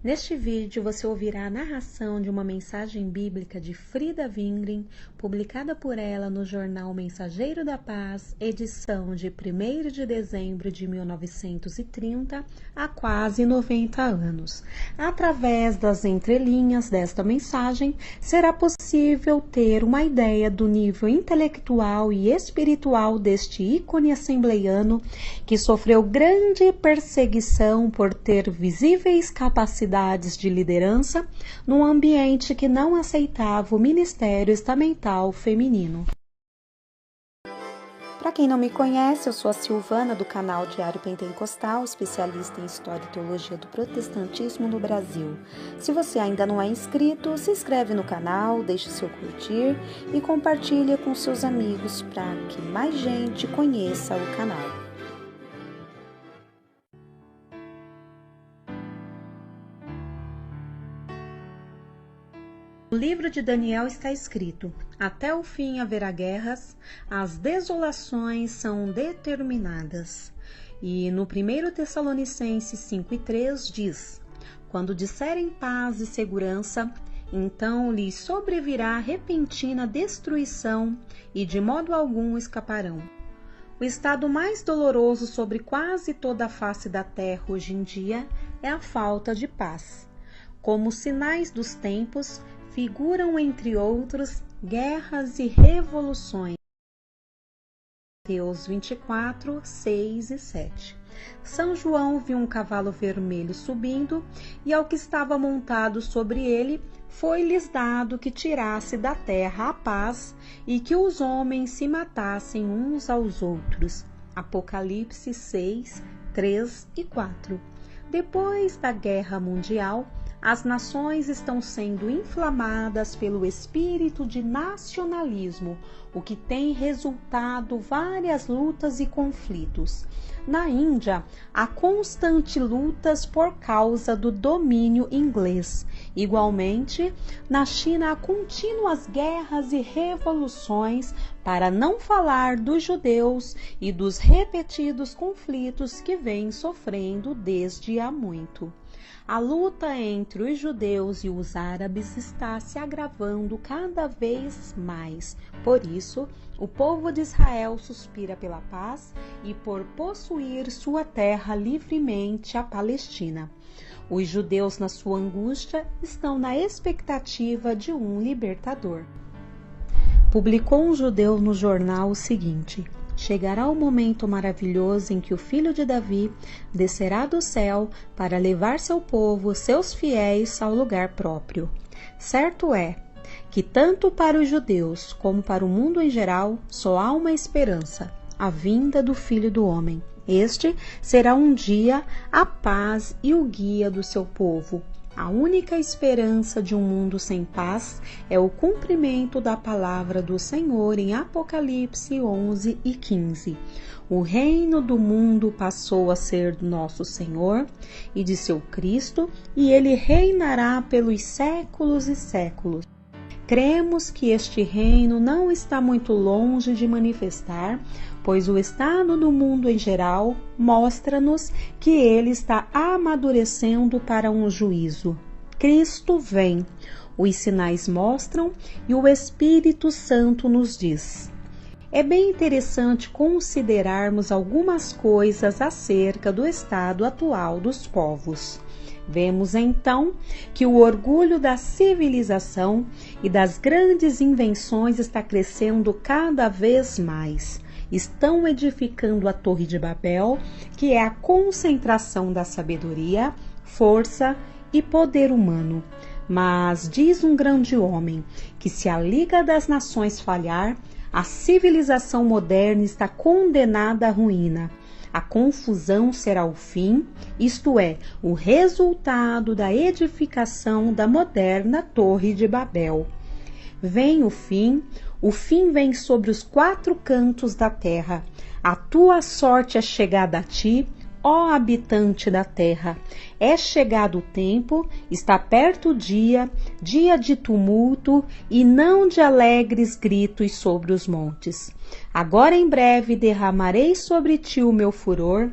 Neste vídeo você ouvirá a narração de uma mensagem bíblica de Frida Wingren, publicada por ela no jornal Mensageiro da Paz, edição de 1º de dezembro de 1930, há quase 90 anos. Através das entrelinhas desta mensagem, será possível ter uma ideia do nível intelectual e espiritual deste ícone assembleiano que sofreu grande perseguição por ter visíveis capacidades de liderança num ambiente que não aceitava o ministério estamental feminino. Para quem não me conhece, eu sou a Silvana do canal Diário Pentecostal, especialista em História e Teologia do Protestantismo no Brasil. Se você ainda não é inscrito, se inscreve no canal, deixe seu curtir e compartilhe com seus amigos para que mais gente conheça o canal. No livro de Daniel está escrito: até o fim haverá guerras, as desolações são determinadas. E no 1 Tessalonicenses 5:3 diz: quando disserem paz e segurança, então lhes sobrevirá repentina destruição e de modo algum escaparão. O estado mais doloroso sobre quase toda a face da terra hoje em dia é a falta de paz. Como sinais dos tempos, figuram, entre outros, guerras e revoluções. Mateus 24, 6 e 7. São João viu um cavalo vermelho subindo, e ao que estava montado sobre ele, foi-lhes dado que tirasse da terra a paz e que os homens se matassem uns aos outros. Apocalipse 6, 3 e 4. Depois da Guerra Mundial, as nações estão sendo inflamadas pelo espírito de nacionalismo, o que tem resultado várias lutas e conflitos. Na Índia, há constantes lutas por causa do domínio inglês. Igualmente, na China há contínuas guerras e revoluções, para não falar dos judeus e dos repetidos conflitos que vêm sofrendo desde há muito. A luta entre os judeus e os árabes está se agravando cada vez mais. Por isso, o povo de Israel suspira pela paz e por possuir sua terra livremente, a Palestina. Os judeus, na sua angústia, estão na expectativa de um libertador. Publicou um judeu no jornal o seguinte: chegará o momento maravilhoso em que o filho de Davi descerá do céu para levar seu povo, seus fiéis, ao lugar próprio. Certo é que tanto para os judeus como para o mundo em geral só há uma esperança: a vinda do Filho do Homem. Este será um dia a paz e o guia do seu povo. A única esperança de um mundo sem paz é o cumprimento da palavra do Senhor em Apocalipse 11 e 15. O reino do mundo passou a ser do nosso Senhor e de seu Cristo, e ele reinará pelos séculos e séculos. Cremos que este reino não está muito longe de manifestar, pois o estado do mundo em geral mostra-nos que ele está amadurecendo para um juízo. Cristo vem, os sinais mostram e o Espírito Santo nos diz. É bem interessante considerarmos algumas coisas acerca do estado atual dos povos. Vemos então que o orgulho da civilização e das grandes invenções está crescendo cada vez mais. Estão edificando a Torre de Babel, que é a concentração da sabedoria, força e poder humano. Mas diz um grande homem que se a Liga das Nações falhar, a civilização moderna está condenada à ruína. A confusão será o fim, isto é, o resultado da edificação da moderna Torre de Babel. Vem o fim vem sobre os 4 cantos da terra. A tua sorte é chegada a ti, ó habitante da terra. É chegado o tempo, está perto o dia, dia de tumulto e não de alegres gritos sobre os montes. Agora em breve derramarei sobre ti o meu furor,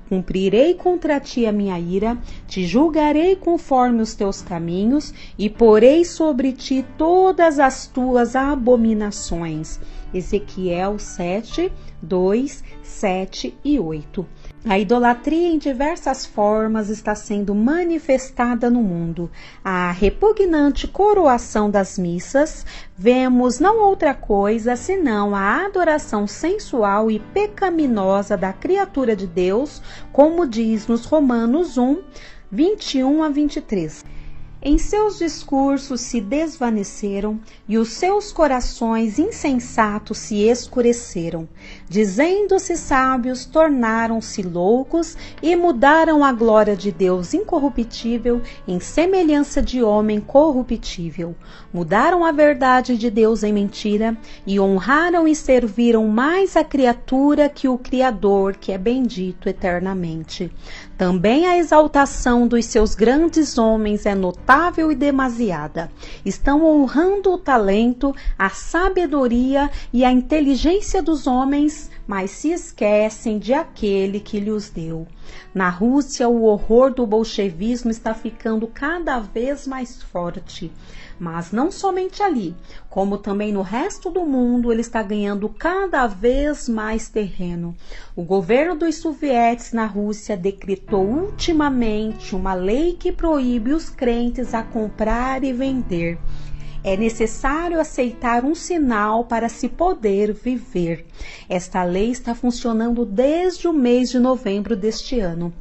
Cumprirei contra ti a minha ira, te julgarei conforme os teus caminhos e porei sobre ti todas as tuas abominações. Ezequiel 7, 2, 7 e 8. A idolatria em diversas formas está sendo manifestada no mundo. A repugnante coroação das missas, vemos não outra coisa senão a adoração sensual e pecaminosa da criatura de Deus, como diz nos Romanos 1, 21 a 23. Em seus discursos se desvaneceram e os seus corações insensatos se escureceram. Dizendo-se sábios, tornaram-se loucos e mudaram a glória de Deus incorruptível em semelhança de homem corruptível. Mudaram a verdade de Deus em mentira e honraram e serviram mais a criatura que o Criador, que é bendito eternamente. Também a exaltação dos seus grandes homens é notável e demasiada. Estão honrando o talento, a sabedoria e a inteligência dos homens, mas se esquecem de aquele que lhes deu. Na Rússia, o horror do bolchevismo está ficando cada vez mais forte. Mas não somente ali, como também no resto do mundo, ele está ganhando cada vez mais terreno. O governo dos sovietes na Rússia decretou ultimamente uma lei que proíbe os crentes a comprar e vender. É necessário aceitar um sinal para se poder viver. Esta lei está funcionando desde o mês de novembro deste ano.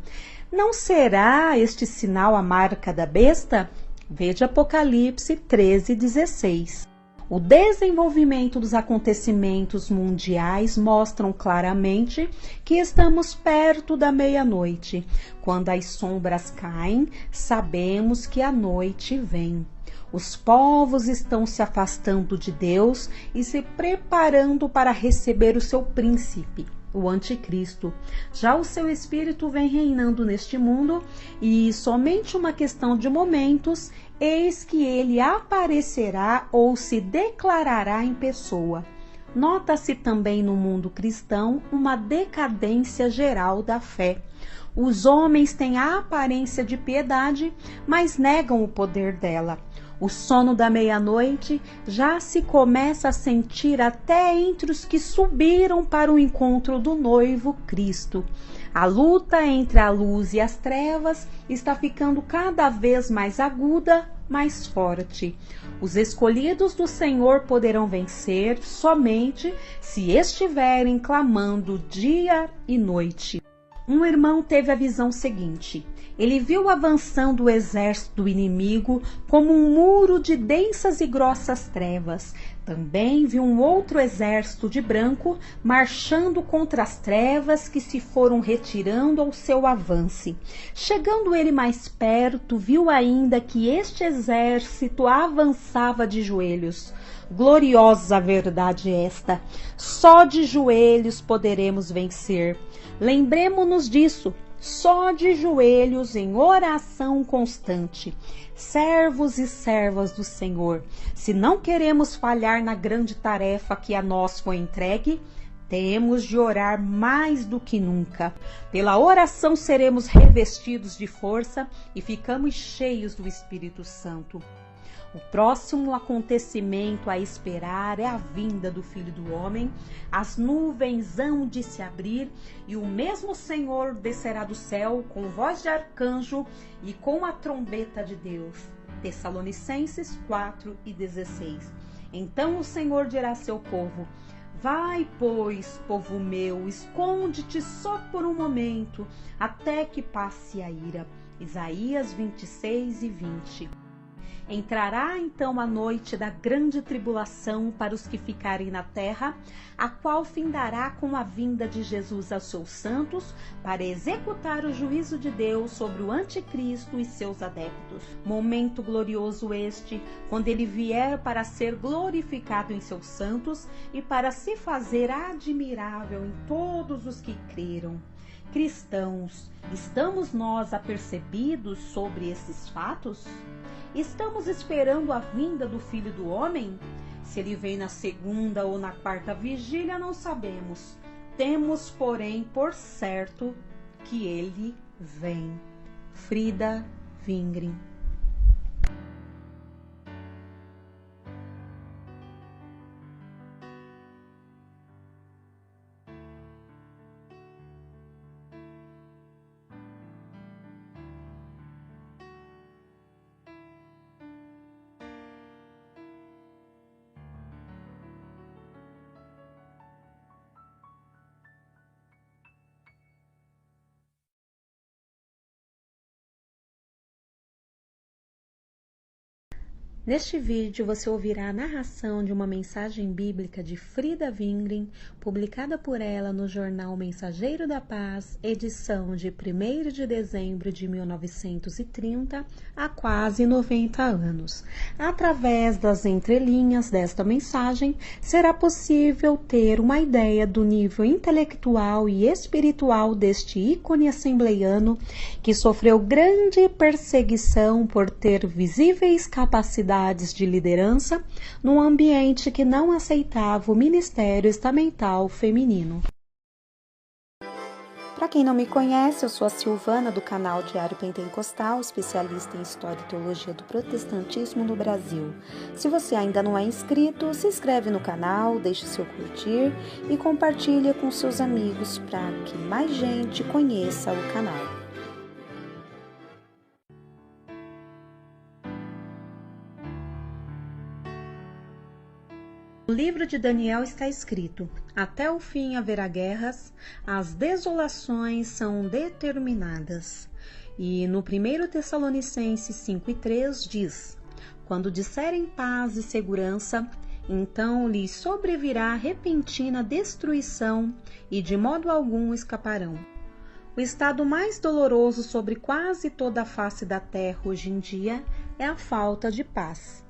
Não será este sinal a marca da besta? Veja Apocalipse 13:16. O desenvolvimento dos acontecimentos mundiais mostram claramente que estamos perto da meia-noite. Quando as sombras caem, sabemos que a noite vem. Os povos estão se afastando de Deus e se preparando para receber o seu príncipe, o anticristo. Já o seu espírito vem reinando neste mundo e somente uma questão de momentos, eis que ele aparecerá ou se declarará em pessoa. Nota-se também no mundo cristão uma decadência geral da fé. Os homens têm a aparência de piedade, mas negam o poder dela. O sono da meia-noite já se começa a sentir até entre os que subiram para o encontro do noivo Cristo. A luta entre a luz e as trevas está ficando cada vez mais aguda, mais forte. Os escolhidos do Senhor poderão vencer somente se estiverem clamando dia e noite. Um irmão teve a visão seguinte: ele viu avançando o exército do inimigo como um muro de densas e grossas trevas. Também viu um outro exército de branco marchando contra as trevas que se foram retirando ao seu avanço. Chegando ele mais perto, viu ainda que este exército avançava de joelhos. Gloriosa verdade esta! Só de joelhos poderemos vencer. Lembremo-nos disso. Só de joelhos em oração constante, servos e servas do Senhor. Se não queremos falhar na grande tarefa que a nós foi entregue, temos de orar mais do que nunca. Pela oração seremos revestidos de força e ficamos cheios do Espírito Santo. O próximo acontecimento a esperar é a vinda do Filho do Homem. As nuvens hão de se abrir e o mesmo Senhor descerá do céu com voz de arcanjo e com a trombeta de Deus. Tessalonicenses 4:16. Então o Senhor dirá a seu povo: vai, pois, povo meu, esconde-te só por um momento, até que passe a ira. Isaías 26:20. Entrará então a noite da grande tribulação para os que ficarem na terra, a qual findará com a vinda de Jesus aos seus santos, para executar o juízo de Deus sobre o anticristo e seus adeptos. Momento glorioso este, quando ele vier para ser glorificado em seus santos e para se fazer admirável em todos os que creram. Cristãos, estamos nós apercebidos sobre esses fatos? Estamos esperando a vinda do Filho do Homem? Se ele vem na segunda ou na quarta vigília, não sabemos. Temos, porém, por certo que ele vem. Frida Wingren. Neste vídeo você ouvirá a narração de uma mensagem bíblica de Frida Wingren, publicada por ela no jornal Mensageiro da Paz, edição de 1º de dezembro de 1930, há quase 90 anos. Através das entrelinhas desta mensagem, será possível ter uma ideia do nível intelectual e espiritual deste ícone assembleiano que sofreu grande perseguição por ter visíveis capacidades de liderança num ambiente que não aceitava o ministério estamental feminino. Para quem não me conhece, eu sou a Silvana do canal Diário Pentecostal, especialista em História e Teologia do Protestantismo no Brasil. Se você ainda não é inscrito, se inscreve no canal, deixe seu curtir e compartilhe com seus amigos para que mais gente conheça o canal. No livro de Daniel está escrito: até o fim haverá guerras, as desolações são determinadas. E no 1 Tessalonicenses 5:3 diz: quando disserem paz e segurança, então lhes sobrevirá repentina destruição e de modo algum escaparão. O estado mais doloroso sobre quase toda a face da terra hoje em dia é a falta de paz.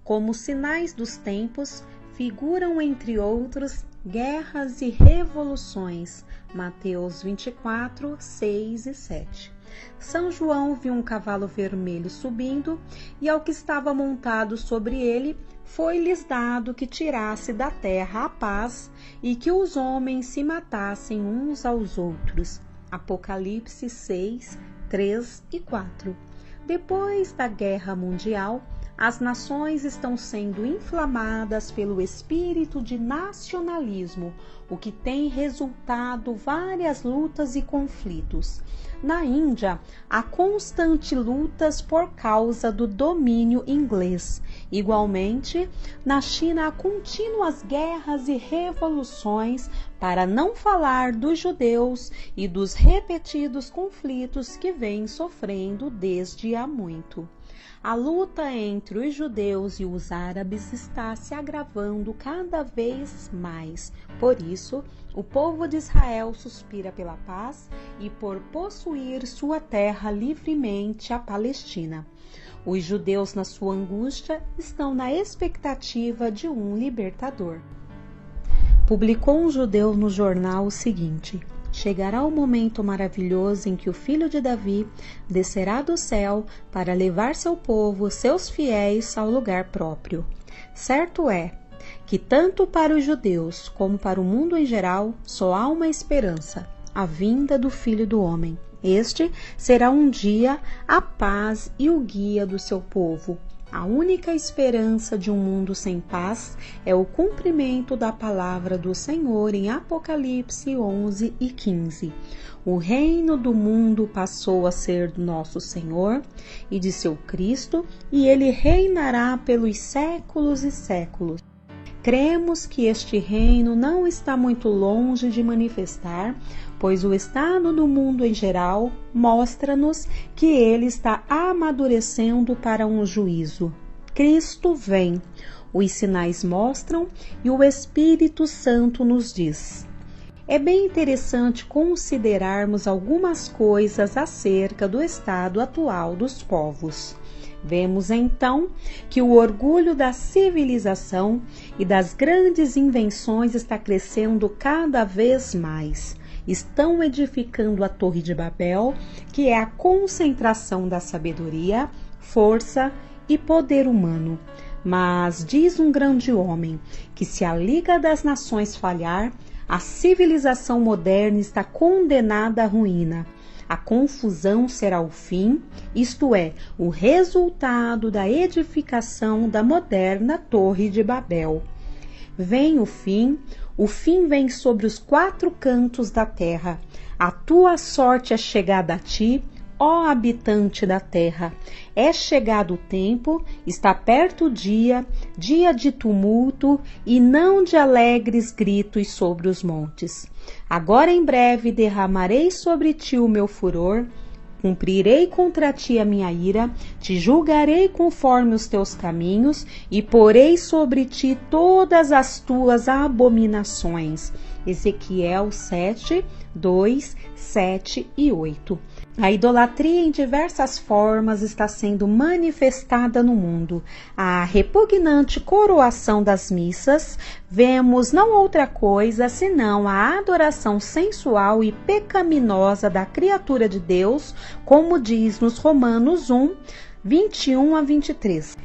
Como sinais dos tempos, figuram, entre outros, guerras e revoluções. Mateus 24, 6 e 7. São João viu um cavalo vermelho subindo, e ao que estava montado sobre ele, foi-lhes dado que tirasse da terra a paz e que os homens se matassem uns aos outros. Apocalipse 6, 3 e 4. Depois da Guerra Mundial, as nações estão sendo inflamadas pelo espírito de nacionalismo, o que tem resultado várias lutas e conflitos. Na Índia, há constantes lutas por causa do domínio inglês. Igualmente, na China há contínuas guerras e revoluções, para não falar dos judeus e dos repetidos conflitos que vêm sofrendo desde há muito. A luta entre os judeus e os árabes está se agravando cada vez mais. Por isso, o povo de Israel suspira pela paz e por possuir sua terra livremente, a Palestina. Os judeus, na sua angústia, estão na expectativa de um libertador. Publicou um judeu no jornal o seguinte: chegará o momento maravilhoso em que o filho de Davi descerá do céu para levar seu povo, seus fiéis, ao lugar próprio. Certo é que tanto para os judeus como para o mundo em geral só há uma esperança: a vinda do Filho do Homem. Este será um dia a paz e o guia do seu povo. A única esperança de um mundo sem paz é o cumprimento da palavra do Senhor em Apocalipse 11 e 15. O reino do mundo passou a ser do nosso Senhor e de seu Cristo, e ele reinará pelos séculos e séculos. Cremos que este reino não está muito longe de manifestar, pois o estado do mundo em geral mostra-nos que ele está amadurecendo para um juízo. Cristo vem, os sinais mostram e o Espírito Santo nos diz. É bem interessante considerarmos algumas coisas acerca do estado atual dos povos. Vemos então que o orgulho da civilização e das grandes invenções está crescendo cada vez mais. Estão edificando a Torre de Babel, que é a concentração da sabedoria, força e poder humano. Mas diz um grande homem que se a Liga das Nações falhar, a civilização moderna está condenada à ruína. A confusão será o fim, isto é, o resultado da edificação da moderna Torre de Babel. Vem o fim vem sobre os 4 cantos da terra. A tua sorte é chegada a ti, ó habitante da terra. É chegado o tempo, está perto o dia, dia de tumulto e não de alegres gritos sobre os montes. Agora em breve derramarei sobre ti o meu furor, cumprirei contra ti a minha ira, te julgarei conforme os teus caminhos e porei sobre ti todas as tuas abominações. Ezequiel 7, 2, 7 e 8. A idolatria em diversas formas está sendo manifestada no mundo. A repugnante coroação das missas, vemos não outra coisa senão a adoração sensual e pecaminosa da criatura de Deus, como diz nos Romanos 1, 21 a 23.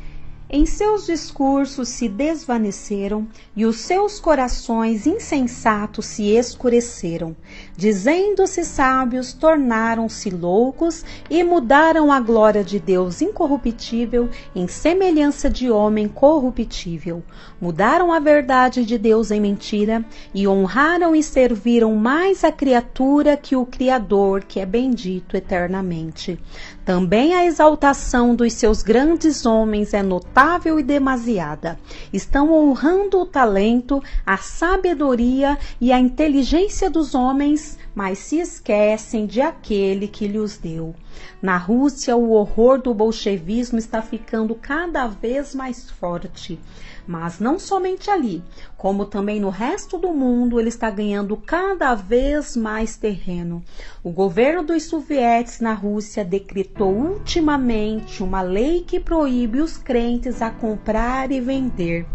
Em seus discursos se desvaneceram e os seus corações insensatos se escureceram. Dizendo-se sábios, tornaram-se loucos e mudaram a glória de Deus incorruptível em semelhança de homem corruptível. Mudaram a verdade de Deus em mentira e honraram e serviram mais a criatura que o Criador, que é bendito eternamente. Também a exaltação dos seus grandes homens é notável e demasiada. Estão honrando o talento, a sabedoria e a inteligência dos homens, mas se esquecem de aquele que lhes deu. Na Rússia, o horror do bolchevismo está ficando cada vez mais forte. Mas não somente ali, como também no resto do mundo, ele está ganhando cada vez mais terreno. O governo dos sovietes na Rússia decretou ultimamente uma lei que proíbe os crentes a comprar e vender.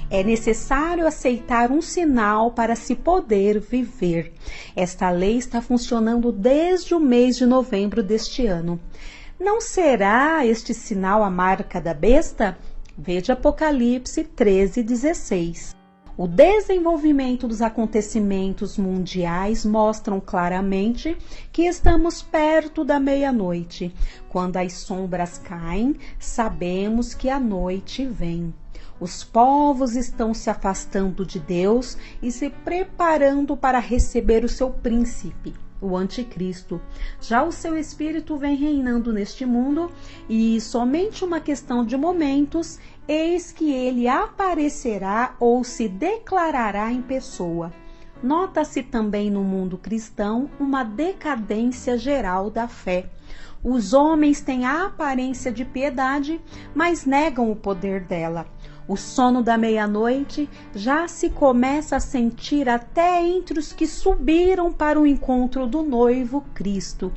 É necessário aceitar um sinal para se poder viver. Esta lei está funcionando desde o mês de novembro deste ano. Não será este sinal a marca da besta? Veja Apocalipse 13:16. O desenvolvimento dos acontecimentos mundiais mostram claramente que estamos perto da meia-noite. Quando as sombras caem, sabemos que a noite vem. Os povos estão se afastando de Deus e se preparando para receber o seu príncipe, o anticristo. Já o seu espírito vem reinando neste mundo e somente uma questão de momentos, eis que ele aparecerá ou se declarará em pessoa. Nota-se também no mundo cristão uma decadência geral da fé. Os homens têm a aparência de piedade, mas negam o poder dela. O sono da meia-noite já se começa a sentir até entre os que subiram para o encontro do noivo Cristo.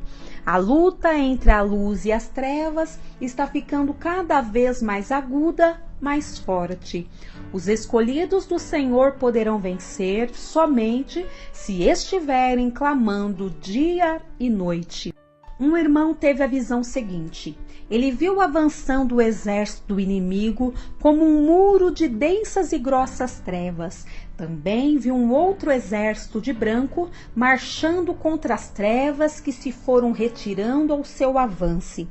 A luta entre a luz e as trevas está ficando cada vez mais aguda, mais forte. Os escolhidos do Senhor poderão vencer somente se estiverem clamando dia e noite. Um irmão teve a visão seguinte: ele viu avançando o exército do inimigo como um muro de densas e grossas trevas. Também viu um outro exército de branco marchando contra as trevas que se foram retirando ao seu avance.